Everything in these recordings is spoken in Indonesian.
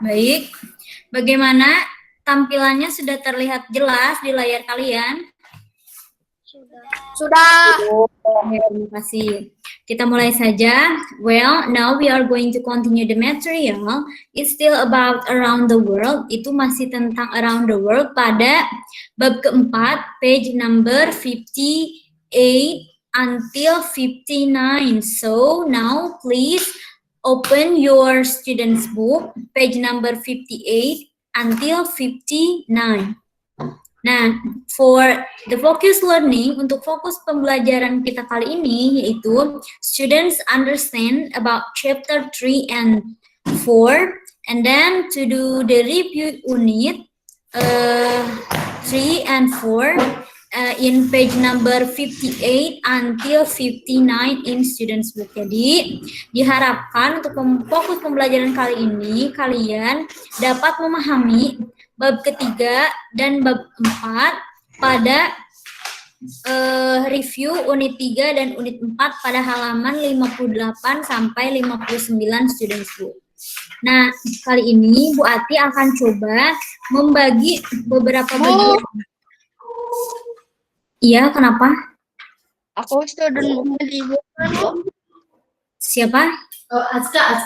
Baik, bagaimana tampilannya sudah terlihat jelas di layar kalian? Sudah. Terima kasih. Kita mulai saja. Well, now we are going to continue the material. It's still about around the world. Itu masih tentang around the world pada bab keempat, page number 58 until 59. So, now please open your student's book, page number 58 until 59. Nah, for the focus learning, untuk fokus pembelajaran kita kali ini, yaitu students understand about chapter 3 and 4, and then to do the review unit 3 and 4 in page number 58 until 59 in students book. Jadi, diharapkan untuk fokus pembelajaran kali ini, kalian dapat memahami bab ketiga dan bab 4 pada review unit 3 dan unit 4 pada halaman 58 sampai 59 students book. Nah, kali ini Bu Ati akan coba membagi beberapa bagian. Iya, kenapa? Aku student di Siapa? Oh, Azka.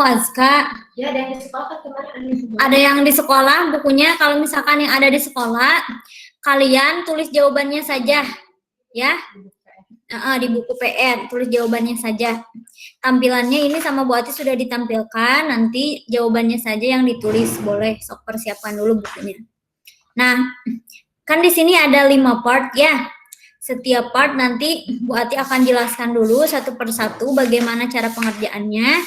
Azka. Ya, ada yang di sekolah kan kemarin. Ada yang di sekolah bukunya. Kalau misalkan yang ada di sekolah, kalian tulis jawabannya saja, ya. Di buku PR tulis jawabannya saja. Tampilannya ini sama Bu Ati sudah ditampilkan. Nanti jawabannya saja yang ditulis, boleh. Sok persiapkan dulu bukunya. Nah, kan di sini ada 5 part ya. Setiap part nanti Bu Ati akan jelaskan dulu satu persatu bagaimana cara pengerjaannya.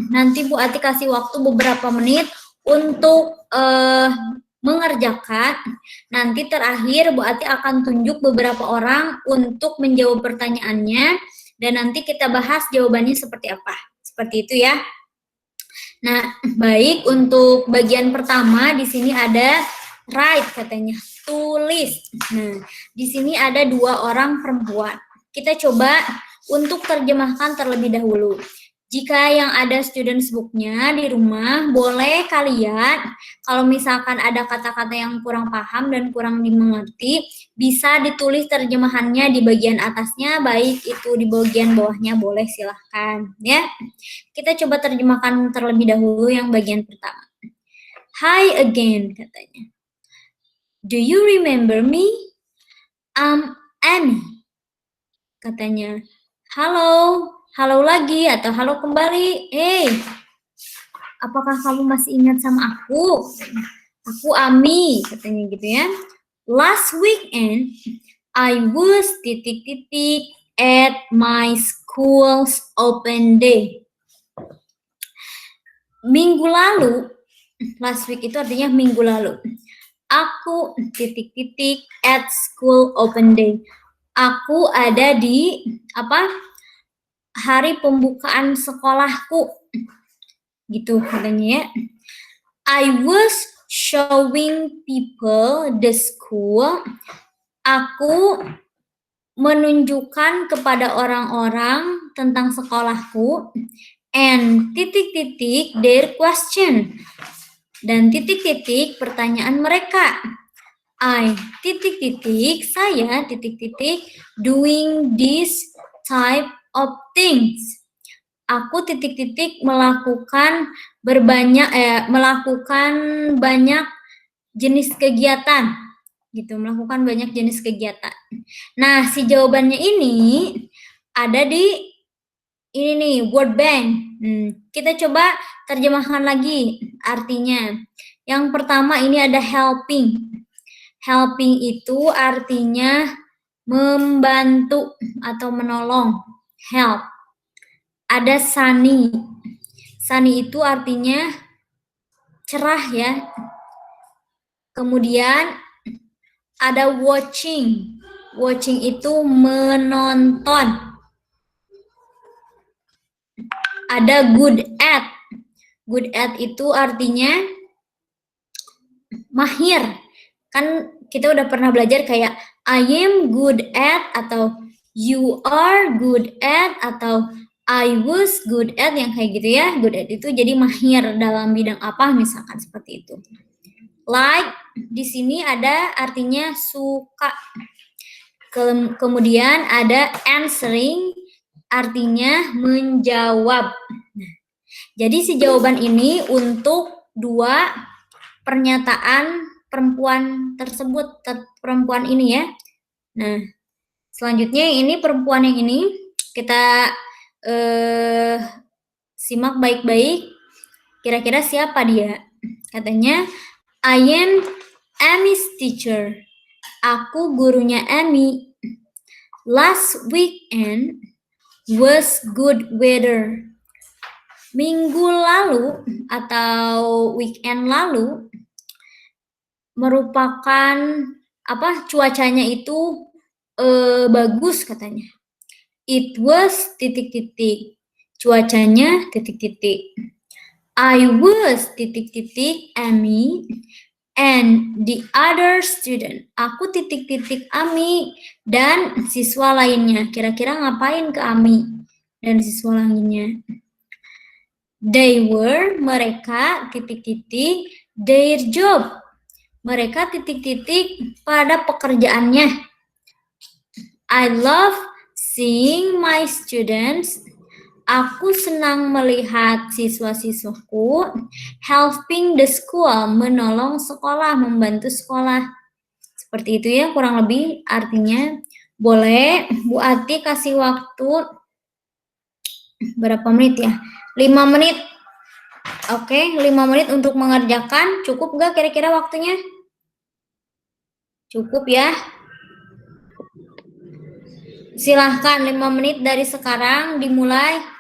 Nanti Bu Ati kasih waktu beberapa menit untuk mengerjakan. Nanti terakhir Bu Ati akan tunjuk beberapa orang untuk menjawab pertanyaannya. Dan nanti kita bahas jawabannya seperti apa. Seperti itu ya. Nah, baik, untuk bagian pertama di sini ada write katanya. Tulis. Nah, di sini ada 2 orang perempuan. Kita coba untuk terjemahkan terlebih dahulu. Jika yang ada students book-nya di rumah, boleh kalian, kalau misalkan ada kata-kata yang kurang paham dan kurang dimengerti, bisa ditulis terjemahannya di bagian atasnya, baik itu di bagian bawahnya, boleh silahkan. Ya. Kita coba terjemahkan terlebih dahulu yang bagian pertama. Hi again, katanya. Do you remember me? I'm Annie. Katanya, halo lagi atau halo kembali. Apakah kamu masih ingat sama aku? Aku Ami, katanya gitu ya. Last weekend, I was ... at my school's open day. Minggu lalu, last week itu artinya minggu lalu. Aku ... at school open day. Aku ada di hari pembukaan sekolahku. Gitu katanya ya. I was showing people the school. Aku menunjukkan kepada orang-orang tentang sekolahku and ... their question. Dan ... pertanyaan mereka. I ... saya ... doing this type of things. Aku ... melakukan banyak jenis kegiatan. Gitu, melakukan banyak jenis kegiatan. Nah, si jawabannya ini ada di ini nih, word bank. Kita coba terjemahkan lagi artinya. Yang pertama ini ada helping. Helping itu artinya membantu atau menolong. Help. Ada sunny. Sunny itu artinya cerah ya. Kemudian ada watching. Watching itu menonton. Ada good at. Good at itu artinya mahir. Kan kita udah pernah belajar kayak I am good at atau you are good at atau I was good at, yang kayak gitu ya. Good at itu jadi mahir dalam bidang apa, misalkan seperti itu. Like di sini ada artinya suka. Kemudian ada answering, artinya menjawab. Jadi si jawaban ini untuk dua pernyataan perempuan tersebut, perempuan ini ya. Nah, selanjutnya ini perempuan yang ini kita simak baik-baik. Kira-kira siapa dia? Katanya, I am Amy's teacher. Aku gurunya Amy. Last weekend was good weather. Minggu lalu atau weekend lalu merupakan cuacanya itu bagus katanya. It was titik-titik. Cuacanya titik-titik. I was titik-titik Amy and the other student. Aku titik-titik Ami dan siswa lainnya. Kira-kira ngapain ke Ami dan siswa lainnya? They were, mereka titik-titik their job. Mereka titik-titik pada pekerjaannya. I love seeing my students. Aku senang melihat siswa-siswaku helping the school, menolong sekolah, membantu sekolah. Seperti itu ya kurang lebih artinya. Boleh Bu Ati kasih waktu berapa menit ya? 5 menit. Oke, 5 menit untuk mengerjakan. Cukup nggak kira-kira waktunya? Cukup ya. Silahkan 5 menit dari sekarang dimulai.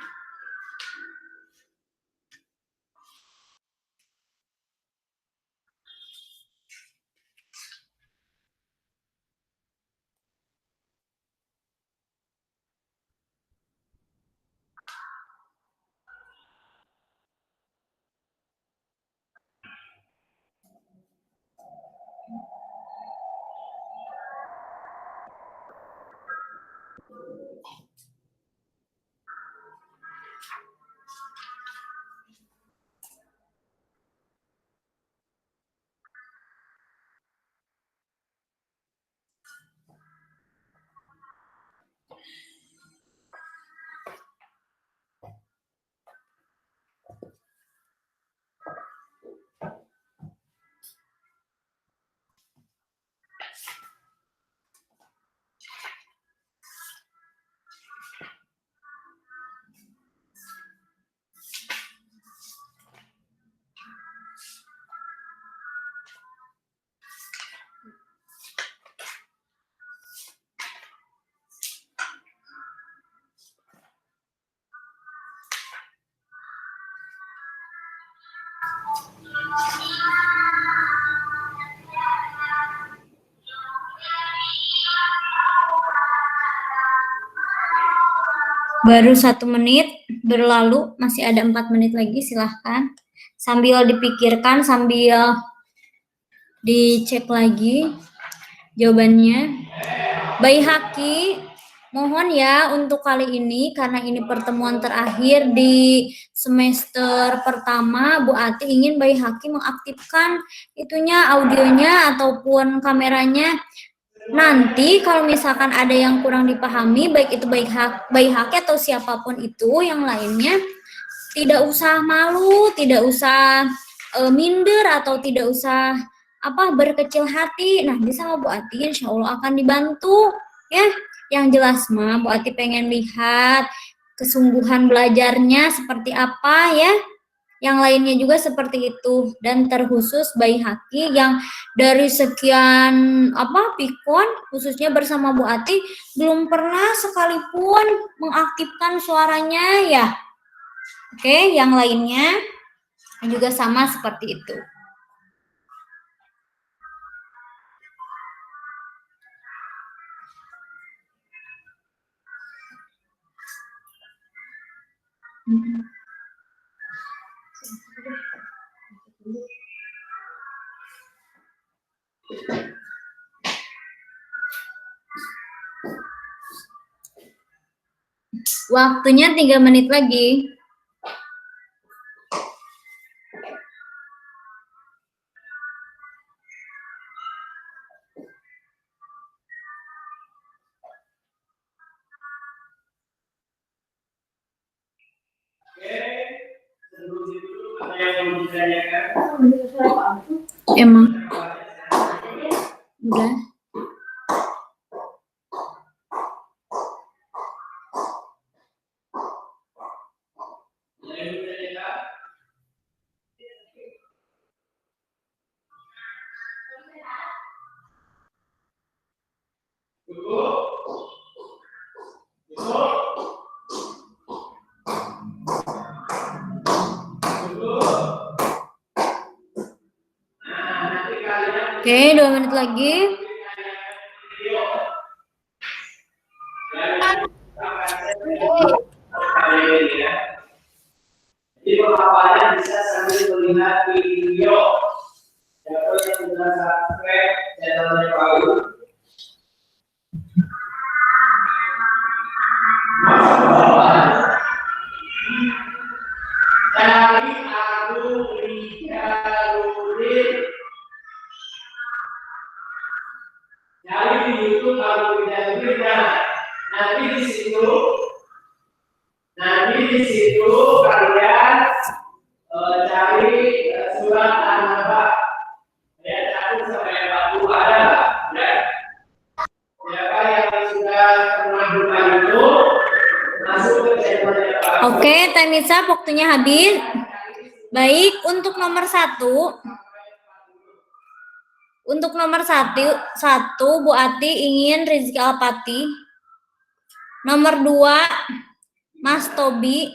Baru 1 menit berlalu, masih ada 4 menit lagi, silahkan. Sambil dipikirkan, sambil dicek lagi jawabannya. Bayi Haki, mohon ya untuk kali ini, karena ini pertemuan terakhir di semester pertama, Bu Ati ingin Bayi Haki mengaktifkan itunya, audionya ataupun kameranya. Nanti kalau misalkan ada yang kurang dipahami, baik itu Bayi Haki atau siapapun itu yang lainnya, tidak usah malu, tidak usah minder atau tidak usah berkecil hati. Nah, bisa Bu Ati insya Allah akan dibantu ya. Yang jelas mah Bu Ati pengen lihat kesungguhan belajarnya seperti apa ya. Yang lainnya juga seperti itu, dan terkhusus Bayi Haki yang dari sekian pikon khususnya bersama Bu Ati belum pernah sekalipun mengaktifkan suaranya ya. Oke, yang lainnya juga sama seperti itu. Waktunya 3 menit lagi. Emang udah. Oke, 2 menit lagi. Jadi pemaparannya bisa sambil melihat video. Siapa yang sudah subscribe channelnya Pak Wi? Cari Agung Rijaludin. Cari di YouTube Agung Rijaludin. Nanti di situ kalian cari surat An-Naba. Ya, cakup sampai batu ada nggak? Siapa yang sudah pernah buka itu masuk ke channelnya Pak. Oke, time is up, waktunya habis. Baik, untuk nomor 1. Untuk nomor 1, Bu Ati ingin Rizky Alpati. Nomor 2, Mas Tobi.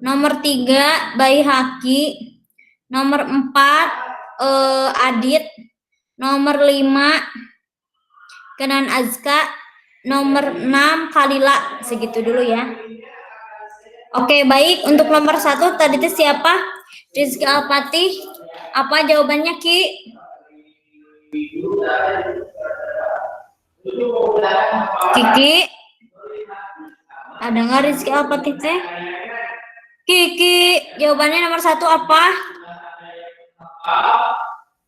Nomor 3, Bayi Haki. Nomor 4, Adit. Nomor 5, Kenan Azka. Nomor 6, Kalila. Segitu dulu ya. Oke, baik. Untuk nomor 1 tadi itu siapa? Rizky Alpati. Apa jawabannya, Ki? Kiki? Ada nggak Rizky Alpati teh? Kiki, jawabannya nomor 1 apa?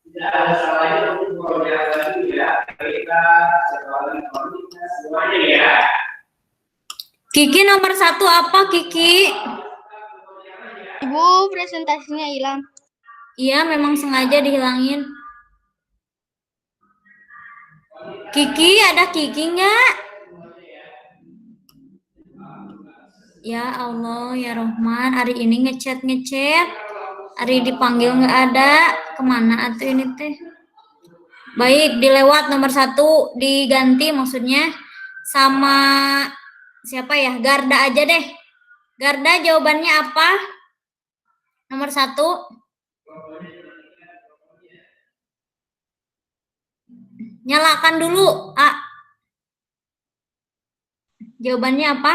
Tidak ada salahnya untuk koordinasi ya. Kita semuanya ya. Kiki nomor 1 apa, Kiki? Ibu, presentasinya hilang. Iya, memang sengaja dihilangin. Kiki, ada Kiki nggak? Ya Allah, ya Rahman, hari ini ngechat. Hari dipanggil nggak ada. Kemana atuh ini teh? Baik, dilewat nomor 1, diganti maksudnya sama siapa ya? Garda aja deh. Garda jawabannya apa? Nomor 1. Nyalakan dulu, A. Jawabannya apa?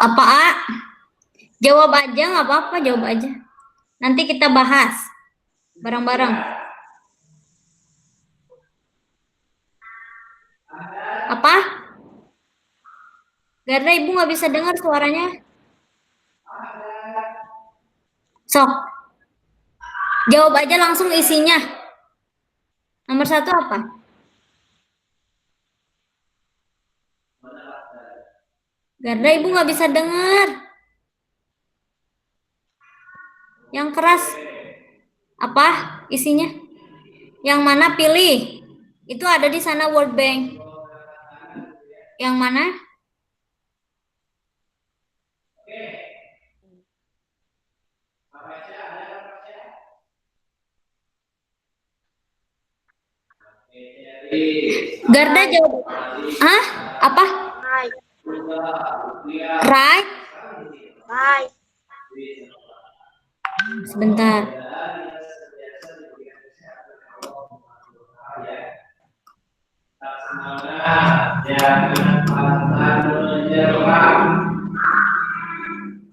Apa, A? Jawab aja, nggak apa-apa, jawab aja. Nanti kita bahas bareng-bareng. Apa? Garda, Ibu nggak bisa dengar suaranya. Sok. Jawab aja langsung isinya. Nomor 1 apa? Garda, Ibu nggak bisa dengar. Yang keras. Apa isinya? Yang mana pilih? Itu ada di sana World Bank. Yang mana? Garda jawab. Hah? Apa? Right? Sebentar.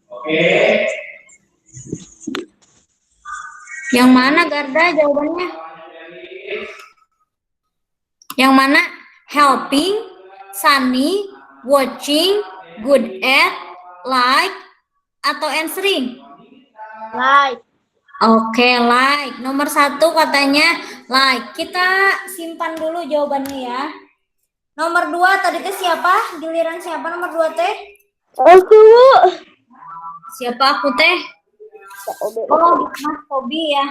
Oke. Yang mana Garda jawabannya? Yang mana? Helping, sunny, watching, good at, like, atau answering? Like. Oke, like. Nomor 1 katanya like. Kita simpan dulu jawabannya ya. Nomor 2 tadi teh siapa? Giliran siapa nomor 2 teh? Aku. Siapa aku teh? Oh, Mas Tobi ya.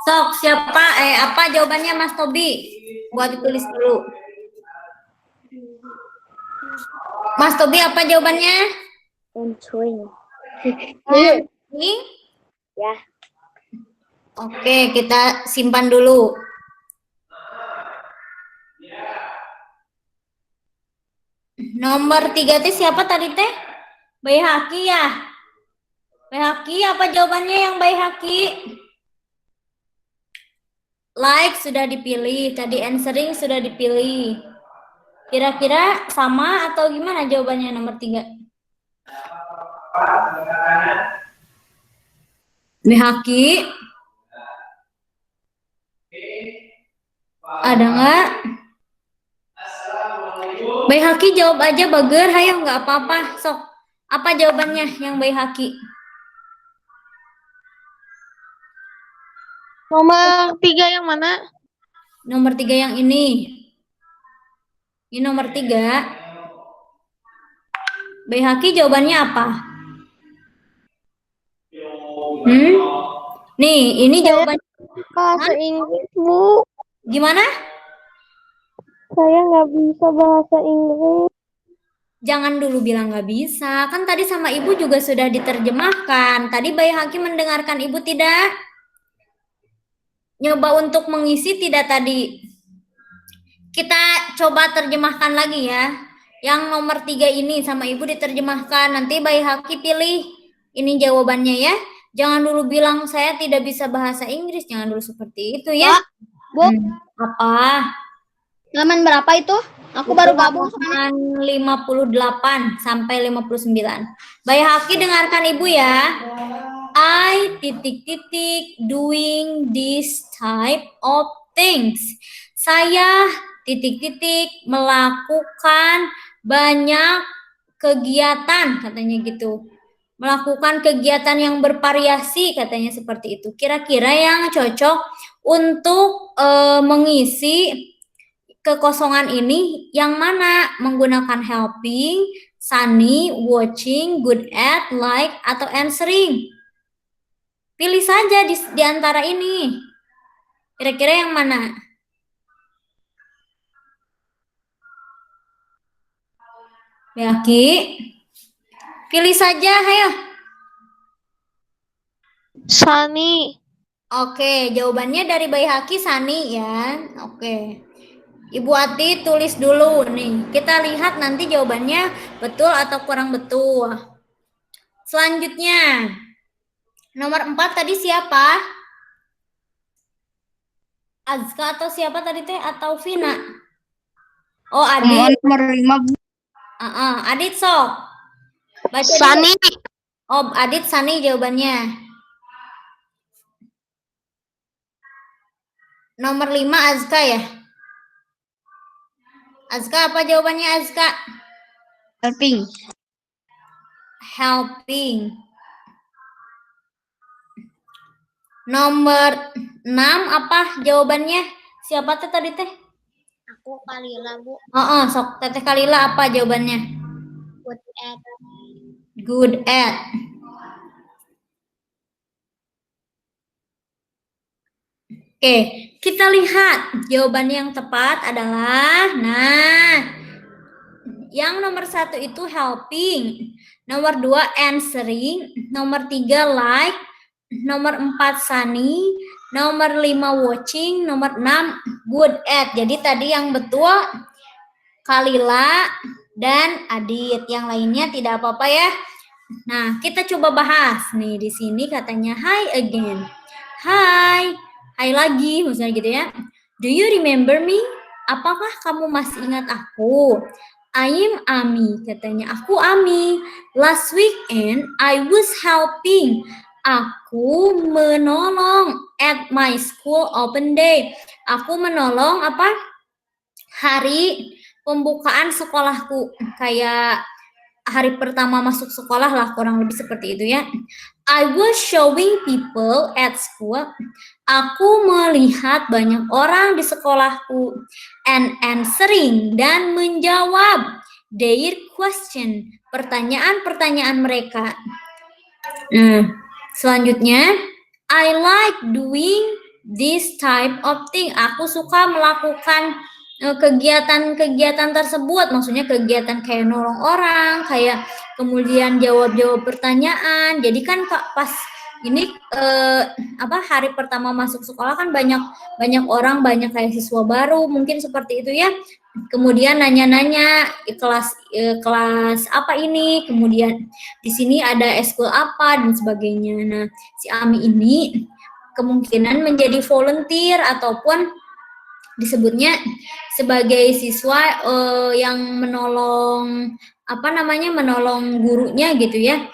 Sok, siapa? Apa jawabannya Mas Tobi? Buat ditulis dulu. Mas Tobi, apa jawabannya? Answering. Answering? Ya. Oke, kita simpan dulu. Nomor 3 teh siapa tadi teh? Baihaqi ya? Baihaqi, apa jawabannya yang Baihaqi? Like sudah dipilih, tadi answering sudah dipilih. Kira-kira sama atau gimana jawabannya nomor 3? Baihaqi? Ada nggak? Baihaqi jawab aja Bager, hayo nggak apa-apa. Sok, apa jawabannya yang Baihaqi? Nomor 3 yang mana? Nomor 3 yang ini. Ini nomor 3. Baihaqi jawabannya apa? Nih, ini jawabannya. Bahasa Inggris, Bu. Gimana? Saya nggak bisa bahasa Inggris. Jangan dulu bilang nggak bisa. Kan tadi sama Ibu juga sudah diterjemahkan. Tadi Baihaqi mendengarkan Ibu tidak? Nyoba untuk mengisi tidak tadi? Kita coba terjemahkan lagi ya. Yang nomor 3 ini sama Ibu diterjemahkan. Nanti Baihaqi pilih. Ini jawabannya ya. Jangan dulu bilang saya tidak bisa bahasa Inggris. Jangan dulu seperti itu ya. Bu, Apa? halaman berapa itu? Aku baru gabung. Halaman 58 sampai 59. Baihaqi dengarkan Ibu ya. I ... doing this type of things. Saya ... melakukan banyak kegiatan, katanya gitu. Melakukan kegiatan yang bervariasi, katanya seperti itu. Kira-kira yang cocok untuk mengisi kekosongan ini yang mana? Menggunakan helping, sunny, watching, good at, like, atau answering? Pilih saja di antara ini. Kira-kira yang mana? Baihaqi? Pilih saja, ayo. Sunny. Oke, jawabannya dari Baihaqi sunny ya. Oke. Ibu Ati tulis dulu nih. Kita lihat nanti jawabannya betul atau kurang betul. Selanjutnya. Nomor 4 tadi siapa? Azka atau siapa tadi teh? Atau Vina? Oh, Adit. Nomor 5, Bu. Adit sok. Baca Sunny. dulu. Oh, Adit sunny jawabannya. Nomor 5 Azka ya? Azka, apa jawabannya Azka? Helping. Helping. Nomor 6 apa jawabannya? Siapa teh tadi teh? Aku Kalila, Bu. Sok Teteh Kalila, apa jawabannya? Good at. Good at. Oke, kita lihat jawaban yang tepat adalah, yang nomor 1 itu helping, nomor 2 answering, nomor 3 like, nomor 4 sunny, nomor 5 watching, nomor 6 good at. Jadi tadi yang betul Kalila dan Adit, yang lainnya tidak apa-apa ya. Nah, kita coba bahas nih di sini katanya hi again. Hai lagi, misalnya gitu ya. Do you remember me? Apakah kamu masih ingat aku? I am Ami, katanya. Aku Ami. Last weekend, I was helping. Aku menolong at my school open day. Aku menolong apa? Hari pembukaan sekolahku. Kayak hari pertama masuk sekolah lah, kurang lebih seperti itu ya. I was showing people at school. Aku melihat banyak orang di sekolahku and answering dan menjawab their question, pertanyaan-pertanyaan mereka. Nah, selanjutnya I like doing this type of thing. Aku suka melakukan kegiatan-kegiatan tersebut, maksudnya kegiatan kayak nolong orang, kayak kemudian jawab-jawab pertanyaan. Jadi kan pas ini hari pertama masuk sekolah kan banyak orang, banyak kayak siswa baru, mungkin seperti itu ya. Kemudian nanya-nanya kelas apa ini, kemudian di sini ada eskul apa dan sebagainya. Nah, si Ami ini kemungkinan menjadi volunteer ataupun disebutnya sebagai siswa yang menolong menolong gurunya gitu ya,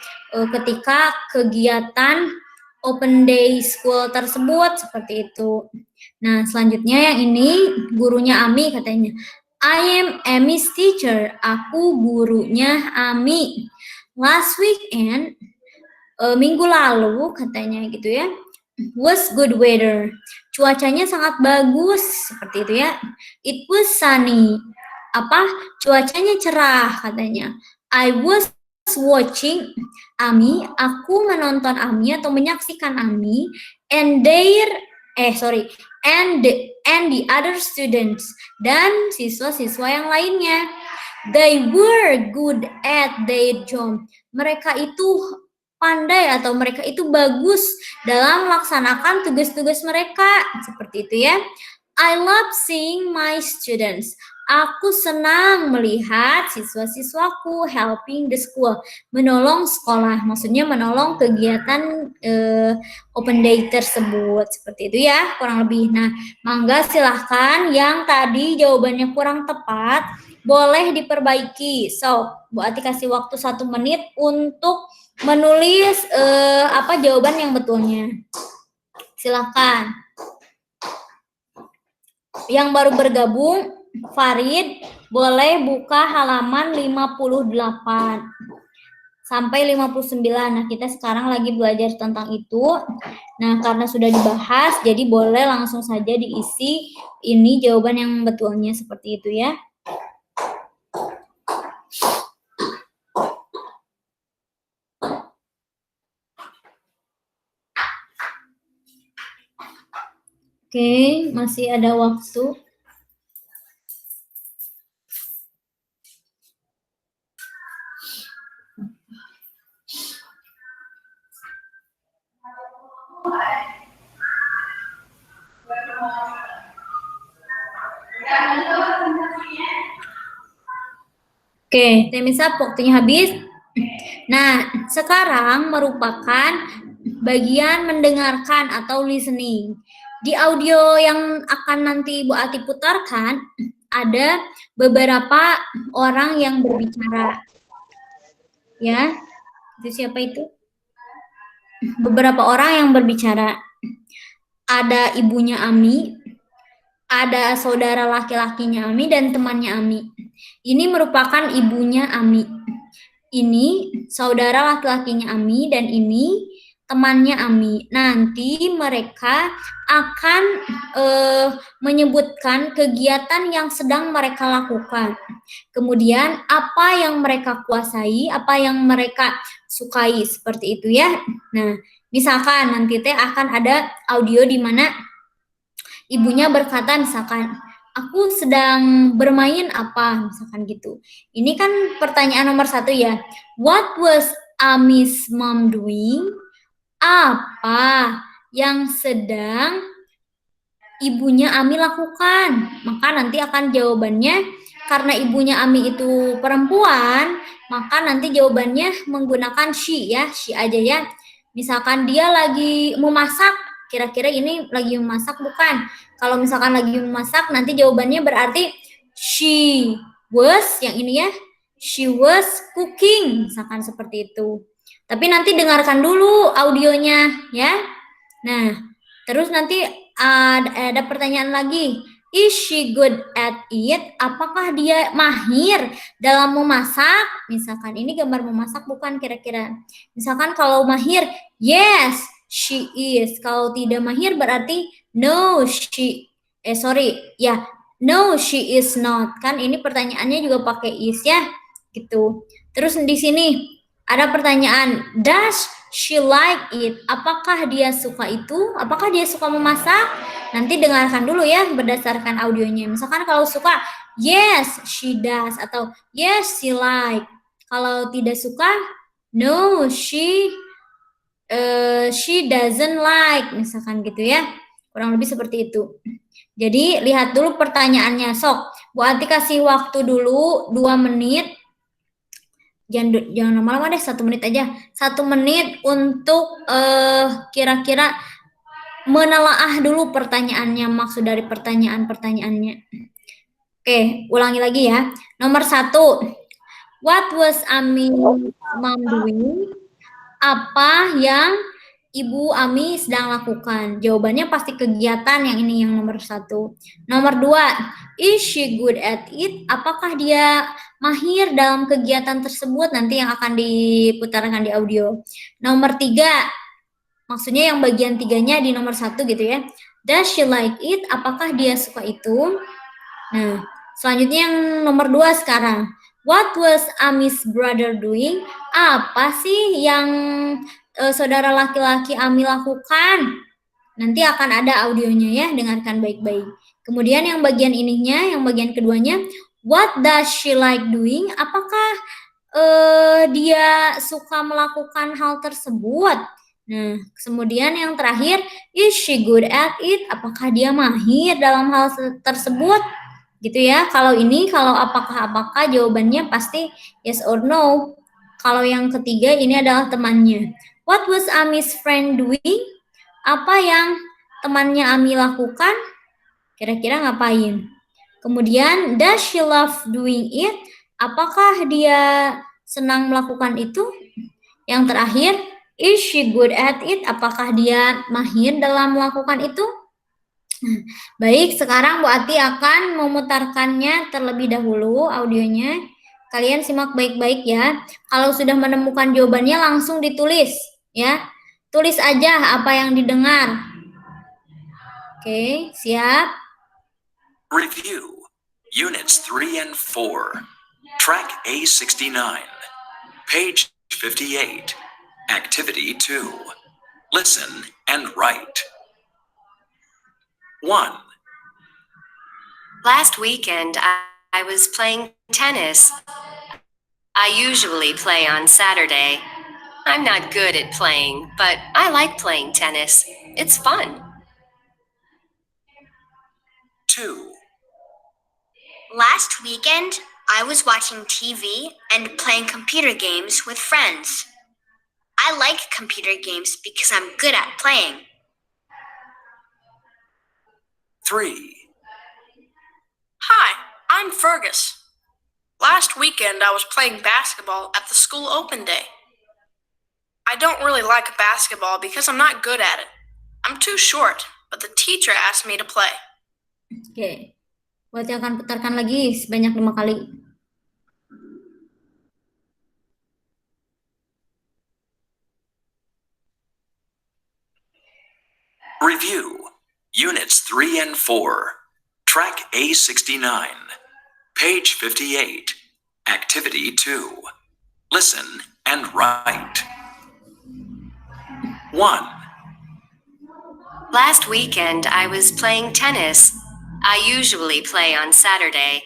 ketika kegiatan open day school tersebut seperti itu. Nah, selanjutnya yang ini gurunya Ami katanya, I am Ami's teacher. Aku gurunya Ami. Last weekend, minggu lalu katanya gitu ya, was good weather. Cuacanya sangat bagus seperti itu ya. It was sunny. Cuacanya cerah katanya. I was watching Ami. Aku menonton Ami atau menyaksikan Ami and the other students dan siswa-siswa yang lainnya. They were good at their job. Mereka itu pandai atau mereka itu bagus dalam melaksanakan tugas-tugas mereka. Seperti itu ya. I love seeing my students. Aku senang melihat siswa-siswaku helping the school, menolong sekolah, maksudnya menolong kegiatan open day tersebut. Seperti itu ya, kurang lebih. Nah, mangga silahkan yang tadi jawabannya kurang tepat, boleh diperbaiki. So, Bu Ati kasih waktu 1 menit untuk menulis jawaban yang betulnya. Silahkan. Yang baru bergabung, Farid, boleh buka halaman 58 sampai 59. Nah, kita sekarang lagi belajar tentang itu. Nah, karena sudah dibahas, jadi boleh langsung saja diisi ini jawaban yang betulnya seperti itu ya. Oke, masih ada waktu. Oke, Temisa, waktunya habis. Nah, sekarang merupakan bagian mendengarkan atau listening. Di audio yang akan nanti Bu Ati putarkan, ada beberapa orang yang berbicara. Ya, itu siapa itu? Beberapa orang yang berbicara. Ada ibunya Ami, ada saudara laki-lakinya Ami, dan temannya Ami. Ini merupakan ibunya Ami. Ini saudara laki-lakinya Ami, dan ini temannya Ami. Nanti mereka akan menyebutkan kegiatan yang sedang mereka lakukan. Kemudian apa yang mereka kuasai, apa yang mereka sukai, seperti itu ya. Nah, misalkan nanti akan ada audio di mana ibunya berkata misalkan, aku sedang bermain apa, misalkan gitu. Ini kan pertanyaan nomor 1 ya. What was Ami's mom doing? Apa yang sedang ibunya Ami lakukan? Maka nanti akan jawabannya, karena ibunya Ami itu perempuan, maka nanti jawabannya menggunakan she ya, she aja ya. Misalkan dia lagi memasak, kira-kira ini lagi memasak bukan? Kalau misalkan lagi memasak, nanti jawabannya berarti she was, yang ini ya, she was cooking, misalkan seperti itu. Tapi nanti dengarkan dulu audionya ya. Nah, terus nanti ada pertanyaan lagi. Is she good at it? Apakah dia mahir dalam memasak? Misalkan ini gambar memasak bukan kira-kira. Misalkan kalau mahir, yes, she is. Kalau tidak mahir berarti no, no, she is not. Kan ini pertanyaannya juga pakai is ya, gitu. Terus di sini ada pertanyaan, does she like it? Apakah dia suka itu? Apakah dia suka memasak? Nanti dengarkan dulu ya berdasarkan audionya. Misalkan kalau suka, yes, she does. Atau yes, she like. Kalau tidak suka, no, she doesn't like. Misalkan gitu ya. Kurang lebih seperti itu. Jadi lihat dulu pertanyaannya. Sok, Bu Ati kasih waktu dulu 2 menit. Jangan lama-lama deh, 1 menit aja. 1 menit untuk kira-kira menelaah dulu pertanyaannya, maksud dari pertanyaan-pertanyaannya. Oke, ulangi lagi ya. Nomor 1, what was Ami mom doing? Apa yang Ibu Ami sedang lakukan? Jawabannya pasti kegiatan, yang ini yang nomor 1. Nomor 2, is she good at it? Apakah dia mahir dalam kegiatan tersebut? Nanti yang akan diputarkan di audio. Nomor 3, maksudnya yang bagian 3-nya di nomor 1 gitu ya. Does she like it? Apakah dia suka itu? Nah, selanjutnya yang nomor 2 sekarang. What was Ami's brother doing? Apa sih yang saudara laki-laki Ami lakukan? Nanti akan ada audionya ya, dengarkan baik-baik. Kemudian yang bagian ininya, yang bagian keduanya, what does she like doing? Apakah dia suka melakukan hal tersebut? Nah, kemudian yang terakhir, is she good at it? Apakah dia mahir dalam hal tersebut? Gitu ya. Kalau ini, kalau apakah jawabannya pasti yes or no. Kalau yang ketiga ini adalah temannya. What was Ami's friend doing? Apa yang temannya Ami lakukan? Kira-kira ngapain? Kemudian, does she love doing it? Apakah dia senang melakukan itu? Yang terakhir, is she good at it? Apakah dia mahir dalam melakukan itu? Baik, sekarang Bu Ati akan memutarkannya terlebih dahulu audionya. Kalian simak baik-baik ya. Kalau sudah menemukan jawabannya langsung ditulis ya. Tulis aja apa yang didengar. Oke, siap? Review Units 3 and 4 Track A69 Page 58 Activity 2 Listen and write. 1. Last weekend, I was playing tennis. I usually play on Saturday. I'm not good at playing, but I like playing tennis. It's fun. 2. Last weekend, I was watching TV and playing computer games with friends. I like computer games because I'm good at playing. 3. Hi, I'm Fergus. Last weekend I was playing basketball at the school open day. I don't really like basketball because I'm not good at it. I'm too short, but the teacher asked me to play. Oke. Buat yang akan putarkan lagi sebanyak 5 kali. Review Units 3 and 4 Track A69 Page 58 Activity 2 Listen and write. 1. Last weekend, I was playing tennis. I usually play on Saturday.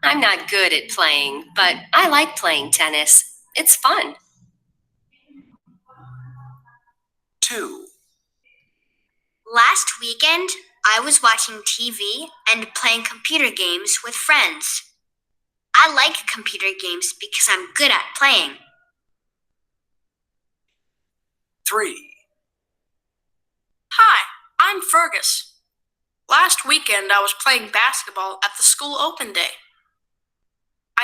I'm not good at playing, but I like playing tennis. It's fun. 2. Last weekend, I was watching TV and playing computer games with friends. I like computer games because I'm good at playing. 3. Hi, I'm Fergus. Last weekend I was playing basketball at the school open day.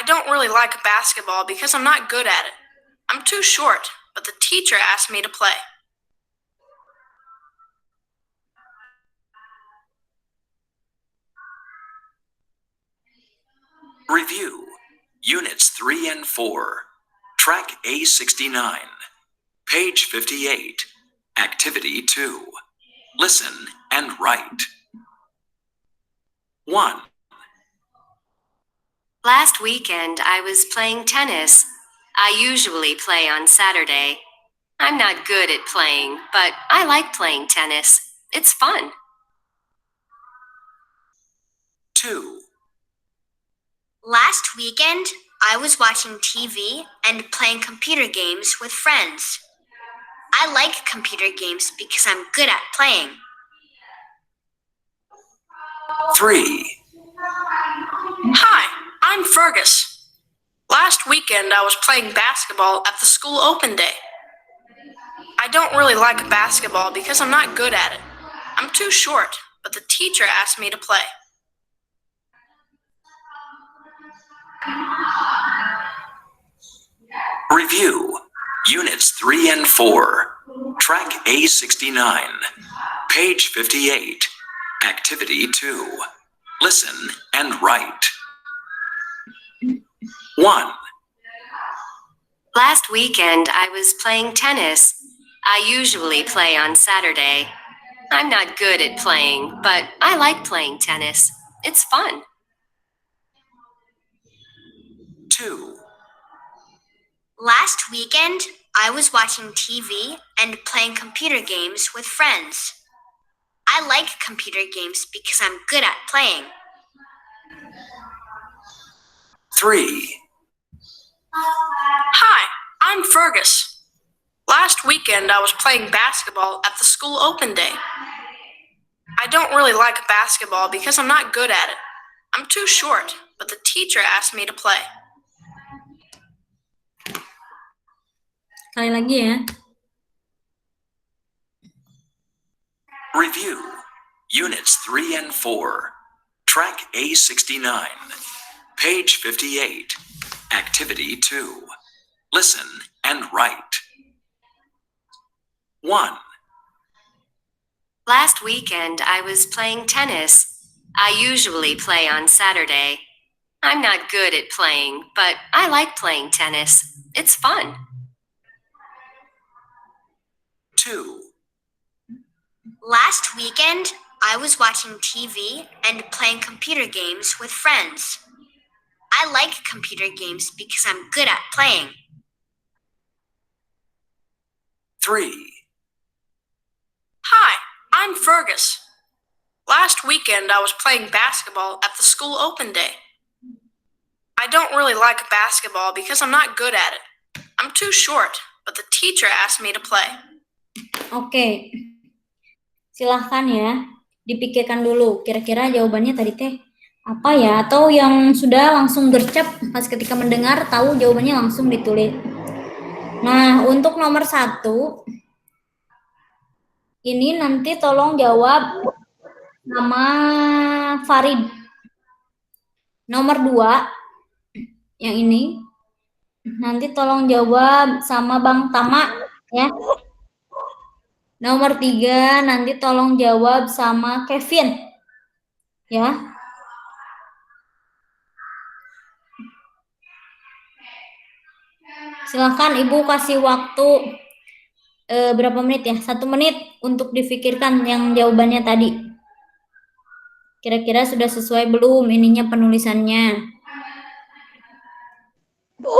I don't really like basketball because I'm not good at it. I'm too short, but the teacher asked me to play. Review Units 3 and 4. Track A69. Page 58. Activity 2. Listen and write. 1, Last weekend, I was playing tennis. I usually play on Saturday. I'm not good at playing, but I like playing tennis. It's fun. 2, Last weekend, I was watching TV and playing computer games with friends. I like computer games because I'm good at playing. 3, Hi, I'm Fergus. Last weekend I was playing basketball at the school open day. I don't really like basketball because I'm not good at it. I'm too short, but the teacher asked me to play. Review Units 3 and 4. Track A69. Page 58. Activity 2. Listen and write. 1, Last weekend, I was playing tennis. I usually play on Saturday. I'm not good at playing, but I like playing tennis. It's fun. 2, Last weekend, I was watching TV and playing computer games with friends. I like computer games because I'm good at playing. 3, Hi, I'm Fergus. Last weekend I was playing basketball at the school open day. I don't really like basketball because I'm not good at it. I'm too short, but the teacher asked me to play. Sekali lagi ya. Review Units 3 and 4. Track A69. Page 58. Activity 2. Listen and write. 1, Last weekend, I was playing tennis. I usually play on Saturday. I'm not good at playing, but I like playing tennis. It's fun. 2, Last weekend, I was watching TV and playing computer games with friends. I like computer games because I'm good at playing. 3, Hi, I'm Fergus. Last weekend I was playing basketball at the school open day. I don't really like basketball because I'm not good at it. I'm too short, but the teacher asked me to play. Oke. Silahkan ya, dipikirkan dulu. Kira-kira jawabannya tadi teh apa ya? Atau yang sudah langsung gercep pas ketika mendengar tahu jawabannya langsung ditulis. Nah, untuk nomor 1, ini nanti tolong jawab nama Farid. Nomor 2, yang ini, nanti tolong jawab sama Bang Tama ya. Nomor 3, nanti tolong jawab sama Kevin. Ya. Silahkan Ibu kasih waktu berapa menit ya? 1 menit untuk difikirkan yang jawabannya tadi. Kira-kira sudah sesuai belum ininya penulisannya? Bu,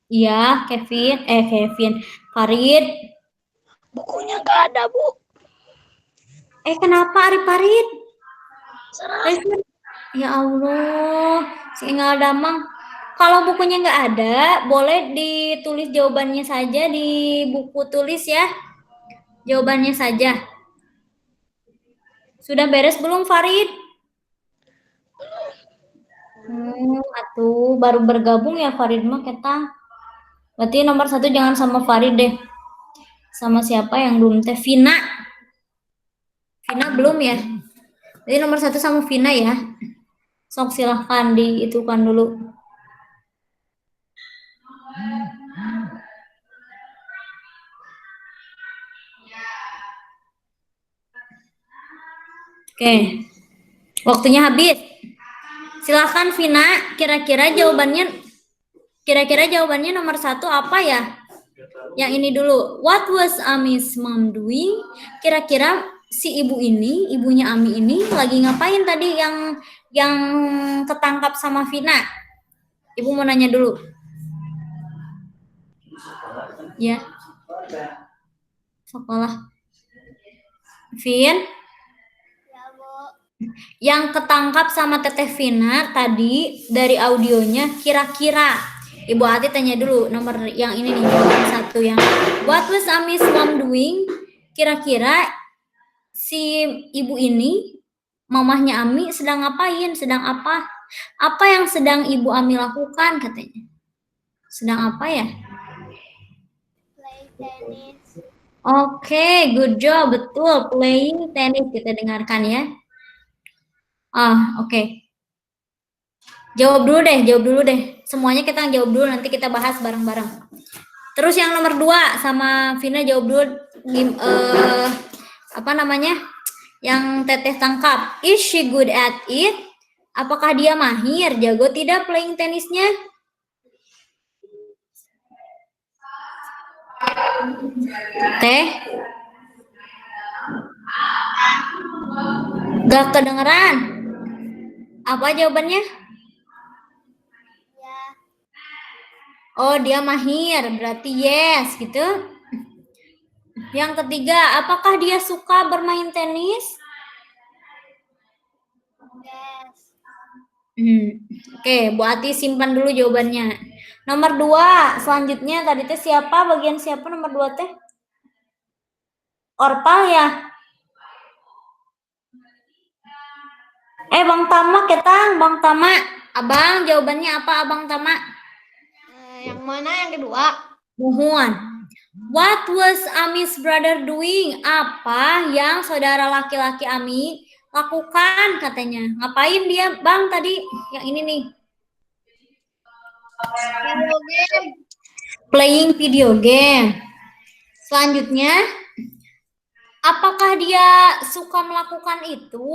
Iya, Kevin. Farid. bukunya nggak ada, Bu. Kenapa Farid? Serah. Ya Allah, si nggak ada mang. Kalau bukunya nggak ada, boleh ditulis jawabannya saja di buku tulis ya. Jawabannya saja. Sudah beres belum Farid? Atuh baru bergabung ya Farid mah kita. Berarti nomor 1 jangan sama Farid deh. Sama siapa yang belum teh? Vina. Vina belum ya? Jadi nomor 1 sama Vina ya. Sok silahkan diitukan dulu. Oke. Waktunya habis. Silahkan Vina, kira-kira jawabannya nomor 1 apa ya? Yang ini dulu. What was Ami's mom doing? Kira-kira si ibu ini, ibunya Ami ini lagi ngapain tadi yang ketangkap sama Vina? Ibu mau nanya dulu. Ya. Sekolah. Vin? Yang ketangkap sama Teteh Vina tadi dari audionya kira-kira. Ibu Ati tanya dulu nomor yang ini nih, jawaban 1 yang what was Ami's mom doing? Kira-kira si ibu ini, mamahnya Ami sedang ngapain? Sedang apa? Apa yang sedang ibu Ami lakukan katanya? Sedang apa ya? Play tennis. Oke, good job, betul, playing tennis, kita dengarkan ya. Oke. Jawab dulu deh. Semuanya kita jawab dulu, nanti kita bahas bareng-bareng. Terus yang nomor 2 sama Vina jawab dulu apa namanya? Yang Teteh tangkap. Is she good at it? Apakah dia mahir, jago tidak playing tenisnya? Teh? Gak kedengeran? Apa jawabannya? Ya. Oh, dia mahir, berarti yes, gitu. Yang ketiga, apakah dia suka bermain tenis? Yes. Oke, Bu Ati simpan dulu jawabannya. Nomor 2, selanjutnya tadi teh siapa? Bagian siapa nomor 2 teh? Orpal ya? Bang Tama, ketang, Bang Tama. Abang, jawabannya apa Abang Tama? Yang mana yang kedua? Mohon. What was Ami's brother doing? Apa yang saudara laki-laki Ami lakukan katanya? Ngapain dia, Bang, tadi? Yang ini nih. Video game. Playing video game. Selanjutnya, apakah dia suka melakukan itu?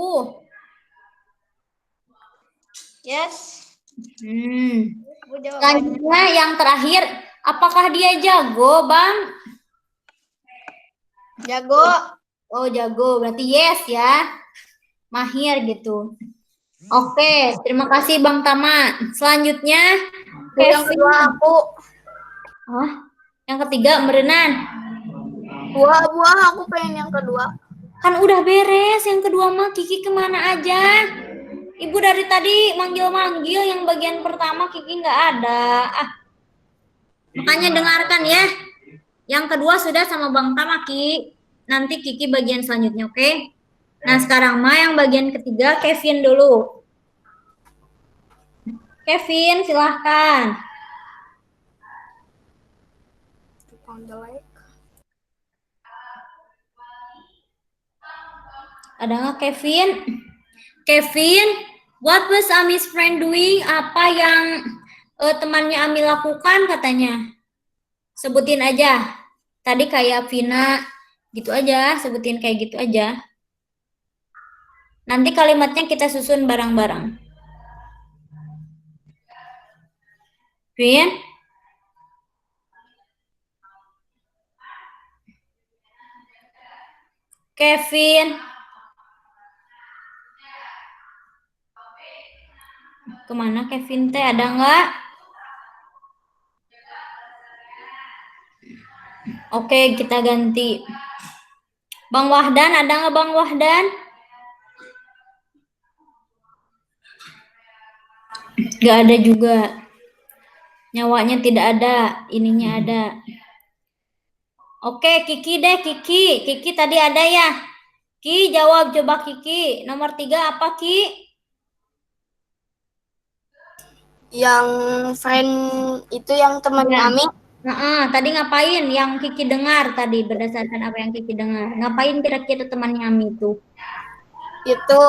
Yes. Selanjutnya yang terakhir, apakah dia jago, Bang? Jago. Oh, jago. Berarti yes ya. Mahir gitu. Oke, terima kasih Bang Tama. Selanjutnya, Yang kedua aku. Yang ketiga, Merenan. Buah aku pengen yang kedua. Kan udah beres. Yang kedua mah Kiki kemana aja? Ibu dari tadi manggil-manggil, yang bagian pertama Kiki nggak ada. Makanya dengarkan ya. Yang kedua sudah sama Bang Tama, Ki. Nanti Kiki bagian selanjutnya, oke? Nah, sekarang mah yang bagian ketiga, Kevin dulu. Kevin, silahkan. Ada nggak Kevin? Kevin, what was Ami's friend doing? Apa yang temannya Ami lakukan katanya? Sebutin aja. Tadi kayak Vina, gitu aja. Sebutin kayak gitu aja. Nanti kalimatnya kita susun bareng-bareng. Vin? Kevin? Kemana Kevin teh? Ada nggak? Oke, kita ganti. Bang Wahdan, ada nggak Bang Wahdan? Nggak ada juga. Nyawanya tidak ada, ininya ada. Oke, Kiki deh, Kiki. Kiki tadi ada ya? Ki, jawab coba Kiki. Nomor 3 apa Ki? Yang friend itu yang teman kami. Tadi ngapain yang Kiki dengar tadi, berdasarkan apa yang Kiki dengar? Ngapain kira-kira temannya Ami itu? Itu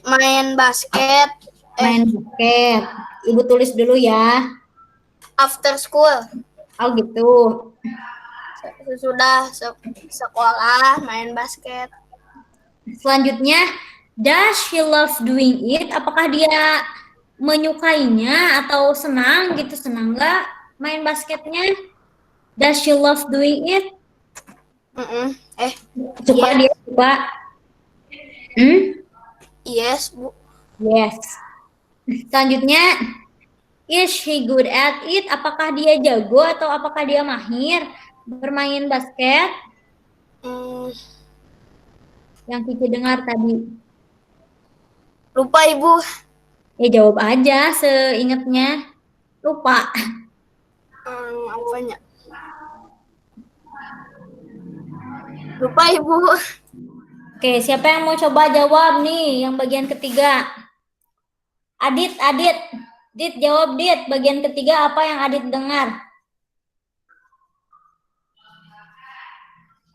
main basket. Main basket. Ibu tulis dulu ya. After school. Oh gitu. Sesudah sekolah main basket. Selanjutnya, Does she love doing it? Apakah dia menyukainya atau senang gitu? Senang nggak main basketnya? Does she love doing it? Suka Iya. dia suka? Yes, Bu. Yes. Selanjutnya, is she good at it? Apakah dia jago atau apakah dia mahir bermain basket? Yang Kiki dengar tadi. Lupa, Ibu. Ya jawab aja seingatnya. Lupa. Apanya? Lupa, Ibu. Oke, siapa yang mau coba jawab nih yang bagian ketiga? Adit, Dit jawab Dit. Bagian ketiga apa yang Adit dengar?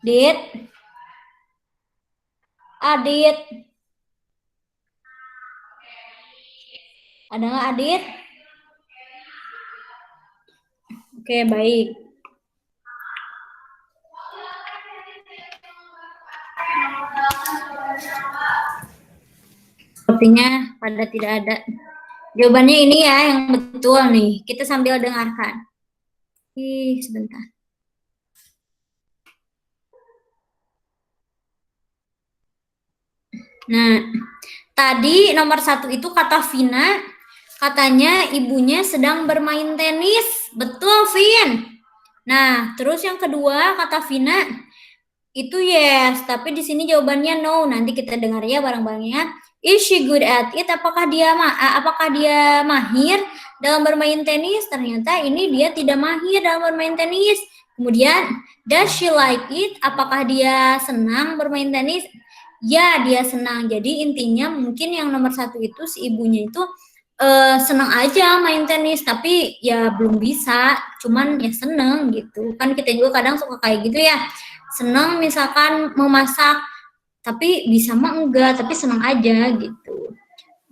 Dit. Adit. Ada nggak Adit? Oke, baik. Sepertinya pada tidak ada. Jawabannya ini ya yang betul nih. Kita sambil dengarkan. Sebentar. Nah, tadi nomor 1 itu kata Vina, katanya ibunya sedang bermain tenis. Betul, Vin. Nah, terus yang kedua kata Vina itu yes, tapi di sini jawabannya no. Nanti kita dengar ya bareng-barengnya. Is she good at it? Apakah dia mahir dalam bermain tenis? Ternyata ini dia tidak mahir dalam bermain tenis. Kemudian, does she like it? Apakah dia senang bermain tenis? Ya, dia senang. Jadi intinya mungkin yang nomor 1 itu si ibunya itu senang aja main tenis, tapi ya belum bisa, cuman ya seneng gitu. Kan kita juga kadang suka kayak gitu ya. Senang misalkan memasak, tapi bisa mah enggak, tapi senang aja gitu.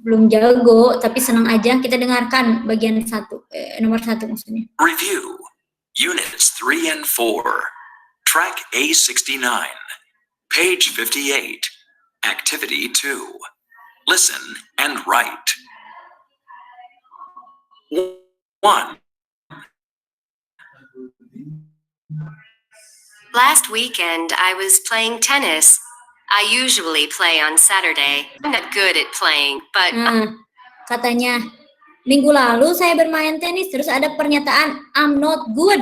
Belum jago, tapi senang aja. Kita dengarkan bagian nomor 1 maksudnya. Review. Units 3 and 4. Track A69. Page 58. Activity 2. Listen and write. 1. Last weekend, I was playing tennis. I usually play on Saturday. I'm not good at playing, but Katanya, minggu lalu saya bermain tenis, terus ada pernyataan, I'm not good.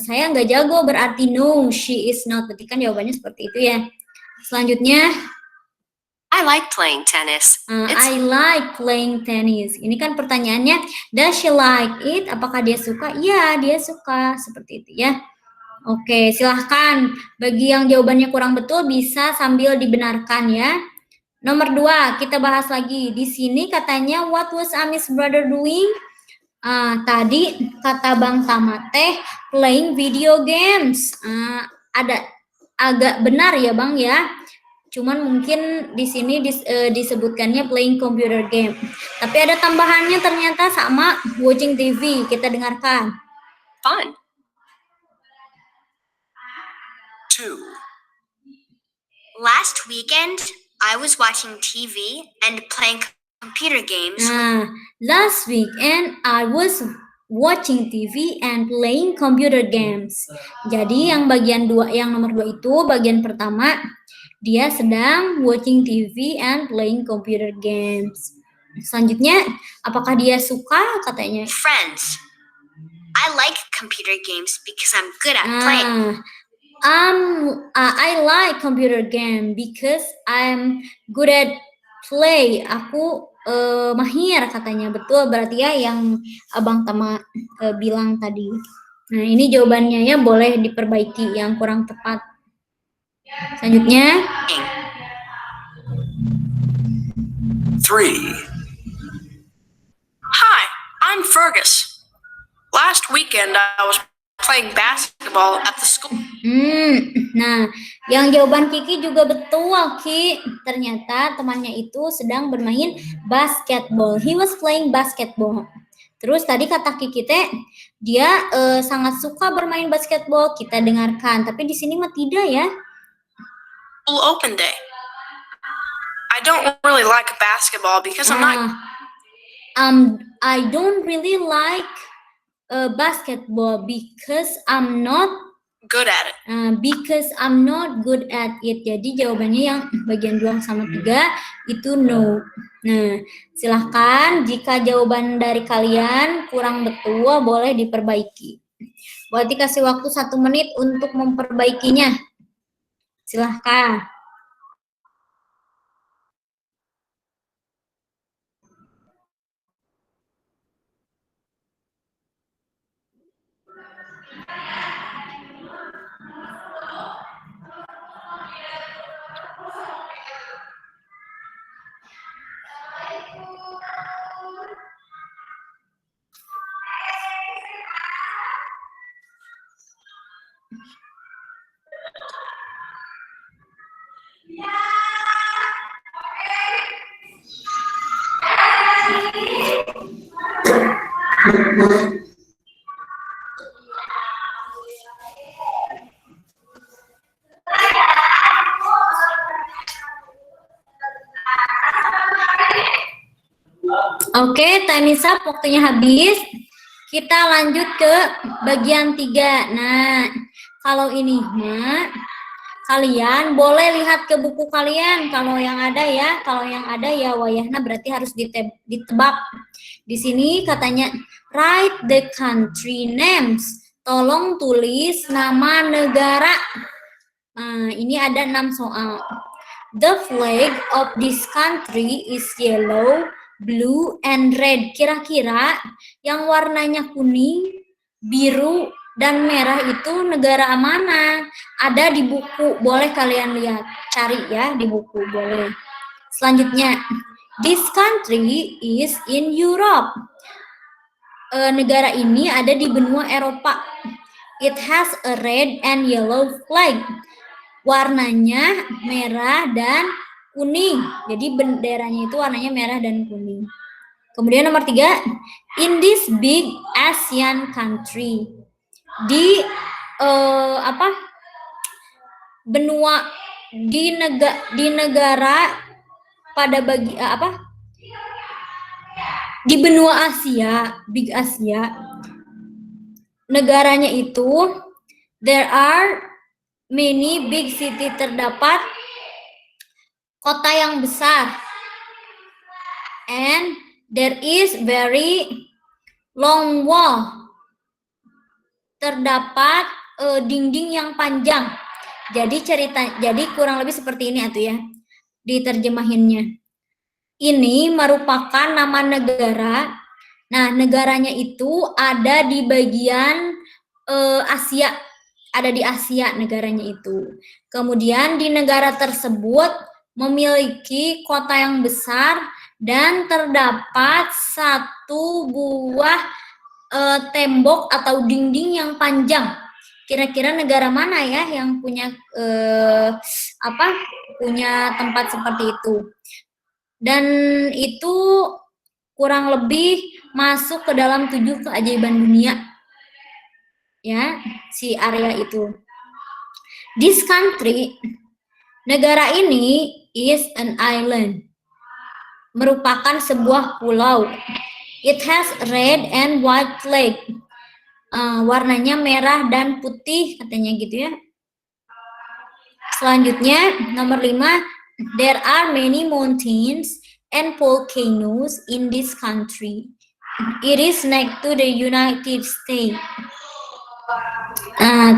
Saya nggak jago, berarti no, she is not. Berarti kan jawabannya seperti itu ya. Selanjutnya, I like playing tennis. I like playing tennis. Ini kan pertanyaannya, does she like it? Apakah dia suka? Ya, dia suka. Seperti itu ya. Oke, silahkan. Bagi yang jawabannya kurang betul, bisa sambil dibenarkan ya. Nomor 2, kita bahas lagi. Di sini katanya, what was Amis brother doing? Tadi kata Bang Tama teh, playing video games. Ada agak benar ya Bang ya. Cuman mungkin di sini disebutkannya playing computer game. Tapi ada tambahannya ternyata sama watching TV. Kita dengarkan. Fun. 2. Last weekend, I was watching TV and playing computer games. Last weekend, I was watching TV and playing computer games. Jadi yang bagian 2, yang nomor 2 itu bagian pertama, dia sedang watching TV and playing computer games. Selanjutnya, apakah dia suka katanya? Friends. I like computer games because I'm good at playing. I like computer game because I'm good at play. Aku mahir katanya. Betul, berarti ya yang Abang Tama bilang tadi. Nah, ini jawabannya ya, boleh diperbaiki yang kurang tepat. Selanjutnya 3. Hi, I'm Fergus. Last weekend, I was playing basketball at the school. Nah, yang jawaban Kiki juga betul, Ki. Ternyata temannya itu sedang bermain basketball. He was playing basketball. Terus tadi kata Kiki teh, dia sangat suka bermain basketball. Kita dengarkan, tapi di sini mah tidak ya. School open day. I don't really like basketball because I'm not I don't really like basketball because I'm not good at it. good at it. Jadi jawabannya yang bagian 2 sama 3 itu no. Nah, silahkan jika jawaban dari kalian kurang betul boleh diperbaiki. Berarti kasih waktu 1 menit untuk memperbaikinya. Silahkan. Oke, time is up, waktunya habis. Kita lanjut ke bagian 3. Nah, kalau ini kalian boleh lihat ke buku kalian kalau yang ada ya. Kalau yang ada ya wayahna berarti harus ditebak. Di sini katanya write the country names. Tolong tulis nama negara. Nah, ini ada 6 soal. The flag of this country is yellow, blue, and red. Kira-kira yang warnanya kuning, biru, dan merah itu negara mana? Ada di buku, boleh kalian lihat. Cari ya di buku, boleh. Selanjutnya, this country is in Europe. Negara ini ada di benua Eropa. It has a red and yellow flag. Warnanya merah dan kuning. Jadi benderanya itu warnanya merah dan kuning. Kemudian nomor 3, in this big Asian country. Di benua di negara pada di benua Asia, big Asia. Negaranya itu there are many big city, terdapat kota yang besar. And there is very long wall. Terdapat dinding yang panjang. Jadi kurang lebih seperti ini atuh ya. Diterjemahinnya. Ini merupakan nama negara. Nah, negaranya itu ada di bagian Asia. Ada di Asia negaranya itu. Kemudian di negara tersebut memiliki kota yang besar dan terdapat satu buah tembok atau dinding yang panjang. Kira-kira negara mana ya yang punya punya tempat seperti itu? Dan itu kurang lebih masuk ke dalam 7 keajaiban dunia. Ya, si area itu. This country, negara ini is an island. Merupakan sebuah pulau. It has red and white flag. Warnanya merah dan putih katanya gitu ya. Selanjutnya nomor 5, there are many mountains and volcanoes in this country. It is next to the United States.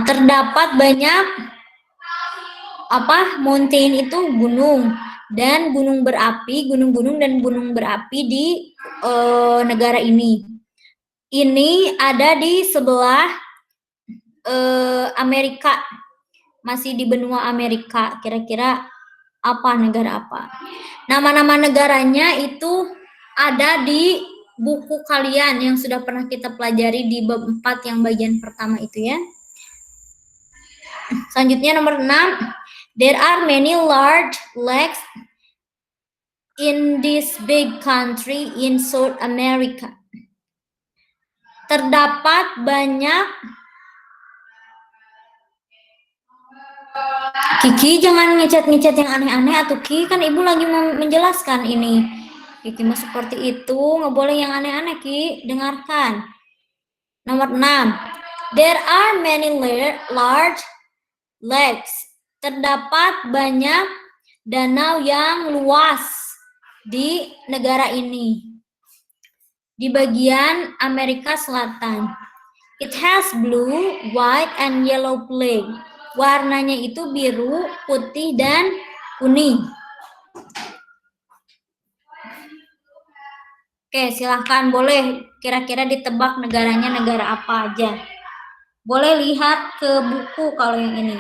Terdapat banyak mountain itu gunung dan gunung-gunung dan gunung berapi di negara ini. Ini ada di sebelah Amerika, masih di benua Amerika. Kira-kira negara apa? Nama-nama negaranya itu ada di buku kalian yang sudah pernah kita pelajari di bab 4 yang bagian pertama itu ya. Selanjutnya nomor 6, there are many large lakes in this big country in South America. Terdapat banyak Kiki jangan ngecat-ngecat yang aneh-aneh atau Ki, kan Ibu lagi menjelaskan ini. Kiki mah seperti itu, nggak boleh yang aneh-aneh Ki, dengarkan. Nomor 6. There are many large lakes. Terdapat banyak danau yang luas di negara ini. Di bagian Amerika Selatan. It has blue, white, and yellow flag. Warnanya itu biru, putih, dan kuning. Oke, silahkan boleh kira-kira ditebak negaranya negara apa aja. Boleh lihat ke buku kalau yang ini.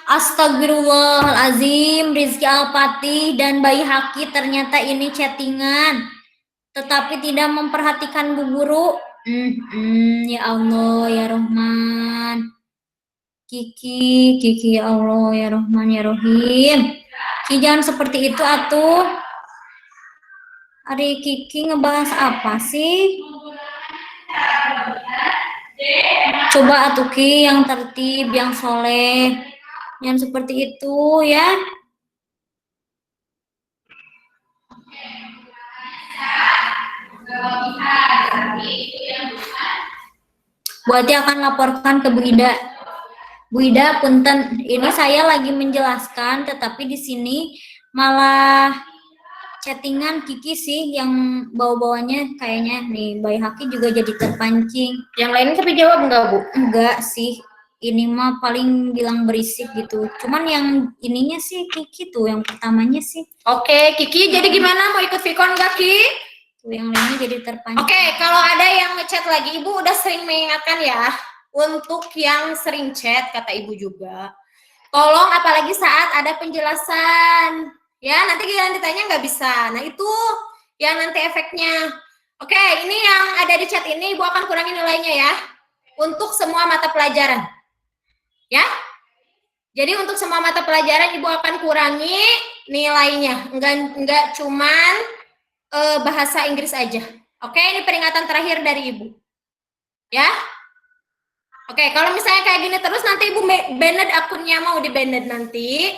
Astagfirullahalazim, Rizky Alpati dan Bayi Haki ternyata ini chattingan, tetapi tidak memperhatikan Bu Guru. Ya Allah, ya Rahman. Kiki ya Allah, ya Rahman, ya Rahim. Ki jangan seperti itu atuh. Hari Kiki ngebahas apa sih? Coba atuh Ki yang tertib, yang soleh. Yang seperti itu ya. Bu Ati akan laporkan ke Bu Ida. Bu Ida, punten, ini saya lagi menjelaskan, tetapi di sini malah chattingan Kiki sih yang bawa-bawanya kayaknya nih. Bayi Haki juga jadi terpancing. Yang lain tapi jawab enggak, Bu? Enggak sih. Ini mah paling bilang berisik gitu. Cuman yang ininya sih Kiki tuh, yang pertamanya sih. Oke, Kiki jadi gimana? Mau ikut Vicon enggak, Ki? Tuh yang lainnya jadi terpancing. Oke, kalau ada yang ngechat lagi, Ibu udah sering mengingatkan ya. Untuk yang sering chat, kata Ibu juga. Tolong apalagi saat ada penjelasan. Ya, nanti kalian ditanya nggak bisa. Nah, itu yang nanti efeknya. Oke, ini yang ada di chat ini Ibu akan kurangi nilainya ya. Untuk semua mata pelajaran. Ya, jadi untuk semua mata pelajaran Ibu akan kurangi nilainya, enggak cuman bahasa Inggris aja. Oke, ini peringatan terakhir dari Ibu. Ya, oke, kalau misalnya kayak gini terus nanti Ibu banned akunnya, mau di banned nanti.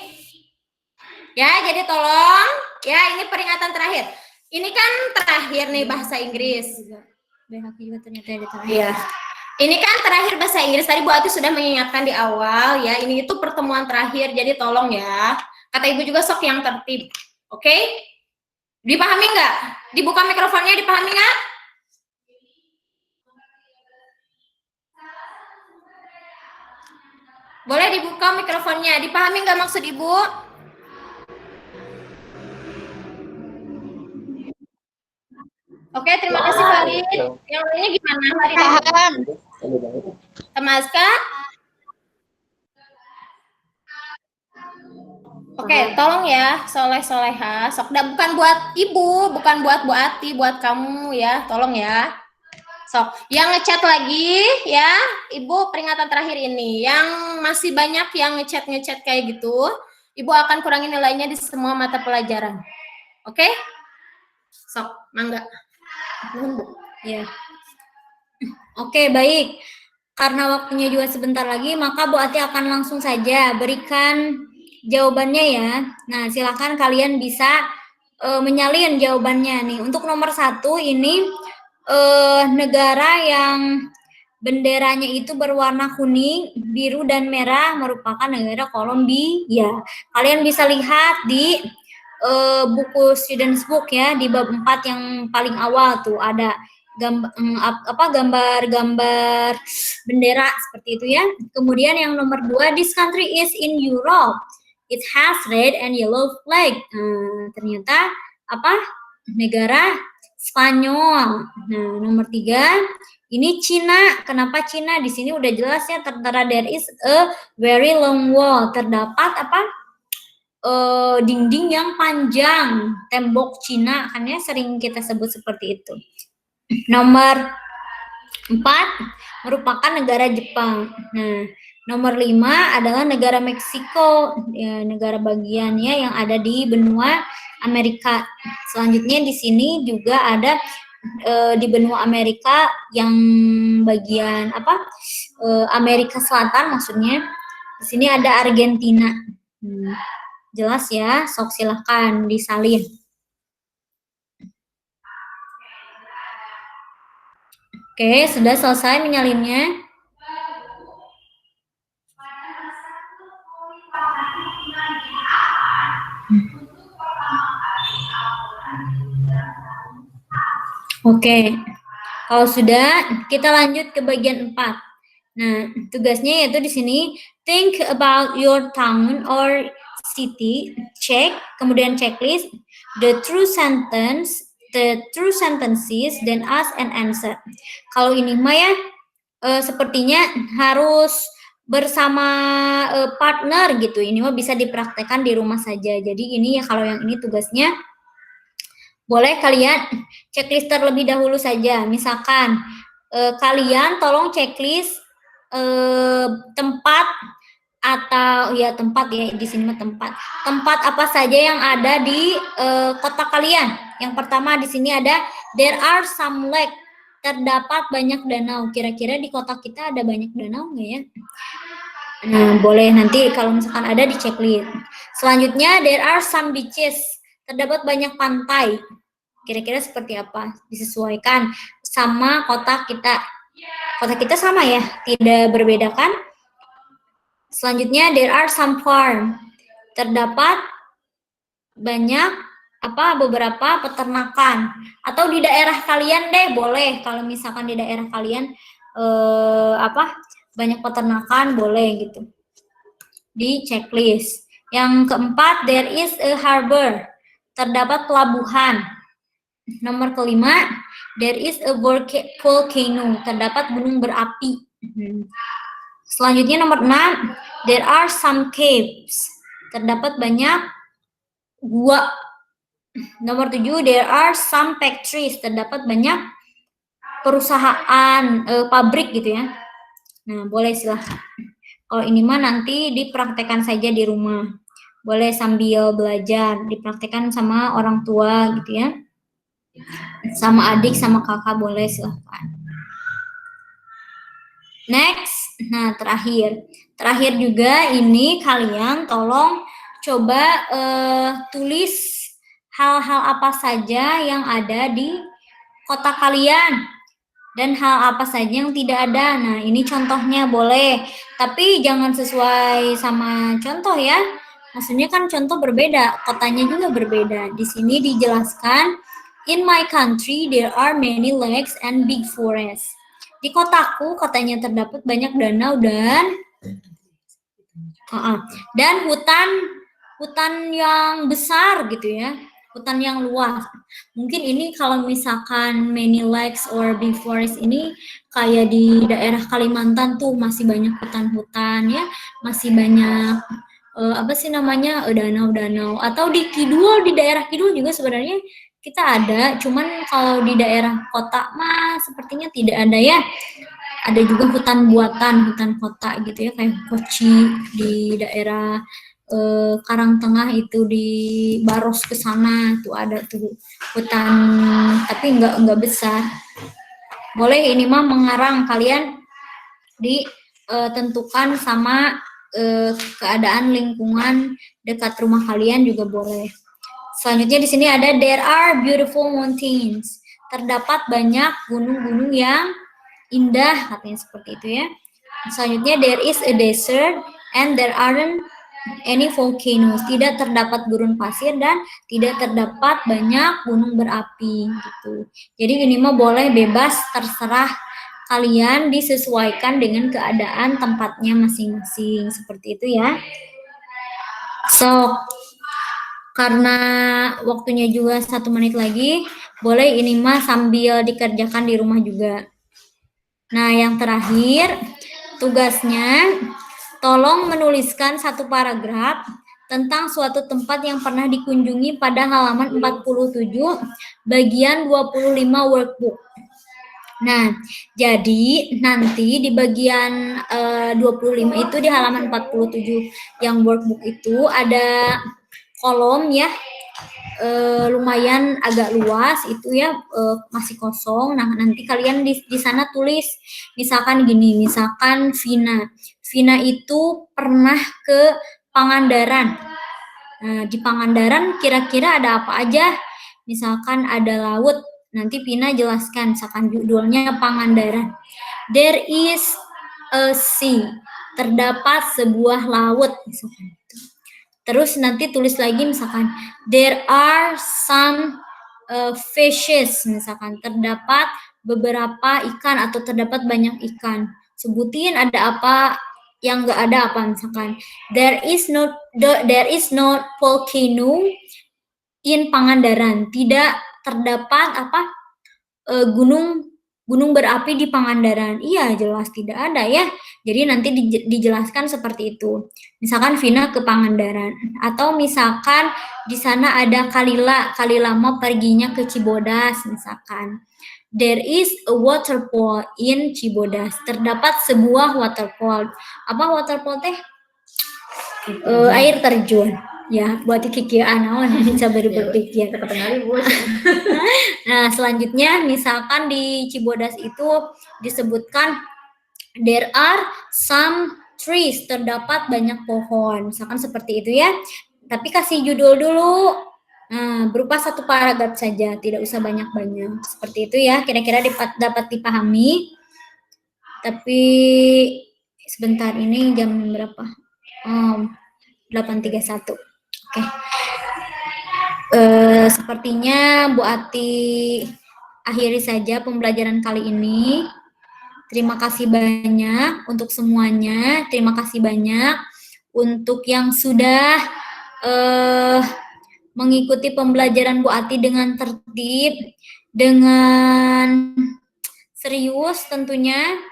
Ya, jadi tolong, ya ini peringatan terakhir. Ini kan terakhir nih bahasa Inggris. BHK juga ternyata ada terakhir. Iya. Ini kan terakhir bahasa Inggris, tadi Bu Ati sudah mengingatkan di awal ya, ini itu pertemuan terakhir, jadi tolong ya. Kata Ibu juga sok yang tertib, oke? Dipahami nggak? Dibuka mikrofonnya, dipahami nggak? Boleh dibuka mikrofonnya, dipahami nggak maksud Ibu? Oke, terima kasih Farid. Yang lainnya gimana? Paham. Temaska? Oke, tolong ya, soleh-soleha. Sok, bukan buat Ibu, bukan buat Bu Ati, buat kamu ya, tolong ya. Sok, yang ngechat lagi ya, Ibu peringatan terakhir ini. Yang masih banyak yang ngechat kayak gitu, Ibu akan kurangi nilainya di semua mata pelajaran. Oke? Sok, mangga. Ya. Oke, baik. Karena waktunya juga sebentar lagi, maka Bu Ati akan langsung saja berikan jawabannya ya. Nah, silakan kalian bisa menyalin jawabannya nih. Untuk nomor 1 ini negara yang benderanya itu berwarna kuning, biru, dan merah merupakan negara Kolombia. Kalian bisa lihat di buku Students Book ya, di bab 4 yang paling awal tuh ada gambar bendera seperti itu ya. Kemudian yang nomor 2, this country is in Europe. It has red and yellow flag. Ternyata apa? Negara Spanyol. Nah, nomor 3, ini Cina. Kenapa Cina? Di sini udah jelas ya, tertera there is a very long wall. Terdapat apa? Dinding yang panjang, tembok Cina, kan ya sering kita sebut seperti itu. Nomor 4 merupakan negara Jepang. Nah, Nomor 5 adalah negara Meksiko, ya, negara bagiannya yang ada di benua Amerika. Selanjutnya di sini juga ada di benua Amerika yang bagian Amerika Selatan maksudnya. Di sini ada Argentina. Jelas ya, sok silahkan disalin. Oke, sudah selesai menyalinnya. Oke, kalau sudah, kita lanjut ke bagian 4. Nah, tugasnya yaitu di sini, think about your town or city, check, kemudian checklist, the true sentences, then ask and answer. Kalau ini mah ya, sepertinya harus bersama partner gitu. Ini mah bisa dipraktekkan di rumah saja. Jadi ini ya, kalau yang ini tugasnya, boleh kalian checklist terlebih dahulu saja. Misalkan kalian tolong checklist tempat atau ya tempat ya, di sini mah tempat apa saja yang ada di kota kalian. Yang pertama di sini ada there are some lake, terdapat banyak danau. Kira-kira di kota kita ada banyak danau nggak ya? Nah, boleh nanti kalau misalkan ada di checklist. Selanjutnya there are some beaches, terdapat banyak pantai. Kira-kira seperti apa? Disesuaikan sama kota kita. Kota kita sama ya, tidak berbeda kan? Selanjutnya there are some farm, terdapat banyak beberapa peternakan. Atau di daerah kalian deh, boleh. Kalau misalkan di daerah kalian banyak peternakan, boleh gitu. Di checklist. Yang keempat, there is a harbor, terdapat pelabuhan. Nomor kelima, there is a volcano, terdapat gunung berapi. Selanjutnya nomor 6, there are some caves, terdapat banyak gua. Nomor 7, there are some factories, terdapat banyak perusahaan, pabrik gitu ya. Nah, boleh silahkan. Kalau ini mah nanti dipraktekkan saja di rumah. Boleh sambil belajar, dipraktekkan sama orang tua gitu ya. Sama adik, sama kakak, boleh silahkan. Next, nah terakhir juga ini kalian tolong coba tulis hal-hal apa saja yang ada di kota kalian dan hal apa saja yang tidak ada. Nah, ini contohnya boleh, tapi jangan sesuai sama contoh ya. Maksudnya kan contoh berbeda, kotanya juga berbeda. Di sini dijelaskan, in my country there are many lakes and big forests. Di kotaku katanya terdapat banyak danau dan hutan yang besar gitu ya, hutan yang luas. Mungkin ini kalau misalkan many lakes or big forest ini kayak di daerah Kalimantan tuh masih banyak hutan-hutan ya, masih banyak danau-danau. Atau di Kidul, di daerah Kidul juga sebenarnya kita ada, cuman kalau di daerah kota mah sepertinya tidak ada ya. Ada juga hutan buatan, hutan kota gitu ya, kayak Koci di daerah Karangtengah itu, di Baros ke sana tuh ada tuh hutan, tapi enggak besar. Boleh ini mah mengarang, kalian ditentukan sama keadaan lingkungan dekat rumah kalian juga boleh. Selanjutnya di sini ada there are beautiful mountains, terdapat banyak gunung-gunung yang indah, katanya seperti itu ya. Selanjutnya there is a desert and there aren't any volcanoes, tidak terdapat gurun pasir dan tidak terdapat banyak gunung berapi gitu. Jadi ini mah boleh bebas, terserah kalian, disesuaikan dengan keadaan tempatnya masing-masing, seperti itu ya. So, karena waktunya juga 1 menit lagi, boleh ini mah sambil dikerjakan di rumah juga. Nah, yang terakhir, tugasnya tolong menuliskan 1 paragraf tentang suatu tempat yang pernah dikunjungi pada halaman 47, bagian 25 workbook. Nah, jadi nanti di bagian 25 itu di halaman 47 yang workbook itu ada kolom ya, lumayan agak luas itu ya, masih kosong. Nah, nanti kalian di sana tulis misalkan gini, misalkan Vina itu pernah ke Pangandaran. Nah, di Pangandaran kira-kira ada apa aja? Misalkan ada laut, nanti Vina jelaskan, misalkan judulnya Pangandaran. There is a sea, terdapat sebuah laut, misalkan. Terus nanti tulis lagi misalkan there are some fishes, misalkan terdapat beberapa ikan atau terdapat banyak ikan. Sebutin ada apa, yang enggak ada apa, misalkan there is no volcano in Pangandaran. Tidak terdapat apa gunung berapi di Pangandaran. Iya, jelas tidak ada ya. Jadi nanti dijelaskan seperti itu. Misalkan Vina ke Pangandaran, atau misalkan di sana ada Kalila mau perginya ke Cibodas, misalkan. There is a waterfall in Cibodas. Terdapat sebuah waterfall. Apa waterfall teh? Air terjun. Ya, buat Kiki anawan bisa berpikir. Nah, selanjutnya misalkan di Cibodas itu disebutkan there are some trees, terdapat banyak pohon. Misalkan seperti itu ya. Tapi kasih judul dulu. Nah, berupa satu paragraf saja, tidak usah banyak-banyak. Seperti itu ya, kira-kira dapat dipahami. Tapi sebentar, ini jam berapa? 8.31. Oke. Sepertinya Bu Ati akhiri saja pembelajaran kali ini. Terima kasih banyak untuk semuanya. Terima kasih banyak untuk yang sudah mengikuti pembelajaran Bu Ati dengan tertib, dengan serius tentunya,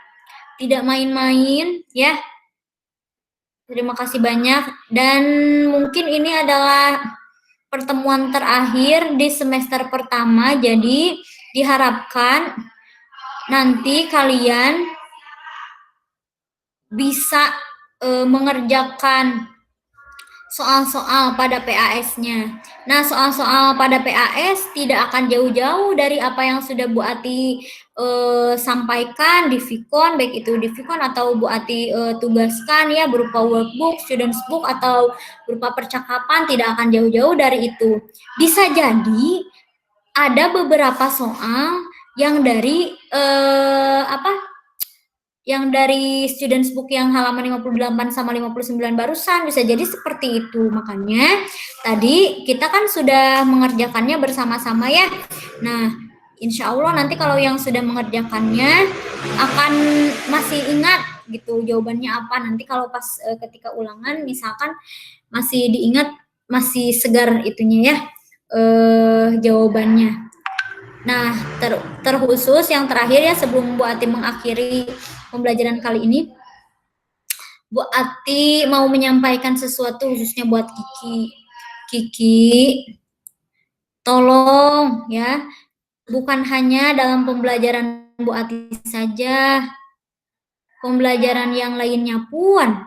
tidak main-main ya. Terima kasih banyak, dan mungkin ini adalah pertemuan terakhir di semester pertama, jadi diharapkan nanti kalian bisa mengerjakan soal-soal pada PAS-nya. Nah, soal-soal pada PAS tidak akan jauh-jauh dari apa yang sudah Bu Ati sampaikan di Vicon, baik itu di Vicon atau Bu Ati tugaskan ya berupa workbook, students book, atau berupa percakapan, tidak akan jauh-jauh dari itu. Bisa jadi ada beberapa soal yang dari yang dari students book yang halaman 58 sama 59 barusan, bisa jadi seperti itu. Makanya tadi kita kan sudah mengerjakannya bersama-sama ya. Nah, insya Allah nanti kalau yang sudah mengerjakannya akan masih ingat gitu jawabannya apa. Nanti kalau pas ketika ulangan misalkan masih diingat, masih segar itunya ya jawabannya. Nah, terkhusus yang terakhir ya, sebelum Bu Ati mengakhiri pembelajaran kali ini, Bu Ati mau menyampaikan sesuatu khususnya buat Kiki. Kiki, tolong ya, bukan hanya dalam pembelajaran Bu Ati saja, pembelajaran yang lainnya pun